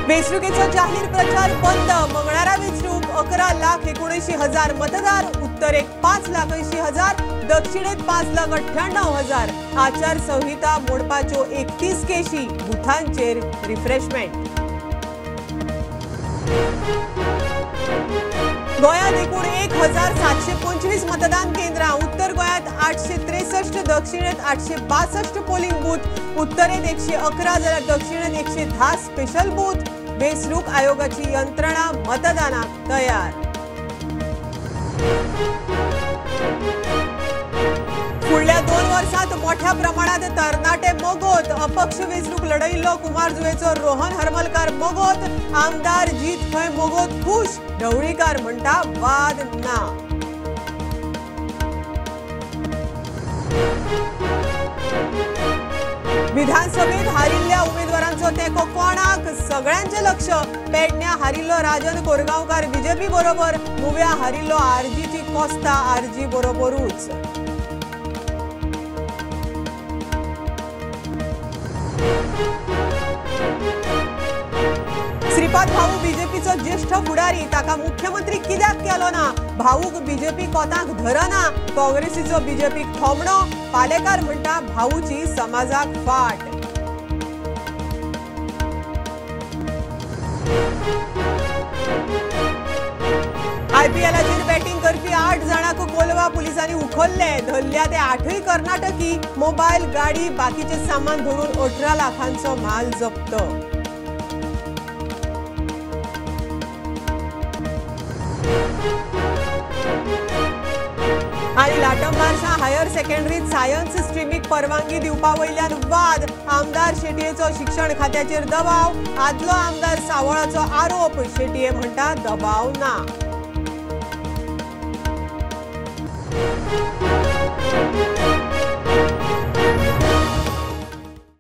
वेंचणुकेचो जाहीर प्रचार बंद। मंगळारा वेंचणूक 11,79,000 मतदार, उत्तरेक 5,80,000, दक्षिणेत 5,98,000। आचारसंहिता मोडपाच्यो 31 केशी, बुथांचेर रिफ्रेशमेंट। गोयात एकूण 1,725 मतदान केंद्रां। उत्तर गोयात 863, दक्षिणेत 862 पोलिंग बूथ, उत्तरेत 111 जाल्यार दक्षिणेत 110 स्पेशल बूथ। वेंचणूक आयोगाची यंत्रणा मतदानाक तयार। फुडल्या 2 वर्षांत मोठ्या प्रमाणात तरणाटे मोगोत। अपक्ष वेंचणूक लढयिल्लो कुमारजुवेचो रोहन हरमलकार मोगोत। आमदार जीत खंय मोगोत खुश, ढवळीकार म्हणटा वाद ना। विधानसभेत हारिल्ल्या उमेदवारांचो तेंको कोणाक? सगळ्यांचे लक्ष पेडण्या हारिल्लो राजन कोरगांवकार बीजेपी बरोबर, मुव्या हारिल्लो आरजीची कोस्ता आरजी बरोबरूच। श्रीपाद भाऊ बीजेपीचो ज्येष्ठ फुडारी, ताका मुख्यमंत्री कित्याक केलो ना? भाऊक बीजेपी कोतांक धरना, काँग्रेसीचो बीजेपीक थोमणो। पालेकार म्हणटा भाऊची समाजाक फाट। आयपीएलाचेर बॅटिंग करपी 8 जाणांक कोलवा पुलिसांनी उखल्ले। धरल्या ते 8य कर्नाटकी। मोबायल, गाडी, बाकीचे सामान धरून 18 लाखांचो माल जप्त। आणि लाटंबारच्या हायर सेकंडरीत सायन्स स्ट्रीमीक परवानगी दिवपा वयल्यान वाद। आमदार शेटयेचो शिक्षण खात्याचेर दबाव। आदलो आमदार सावळाचो आरोप, शेटये म्हणटा दबाव ना।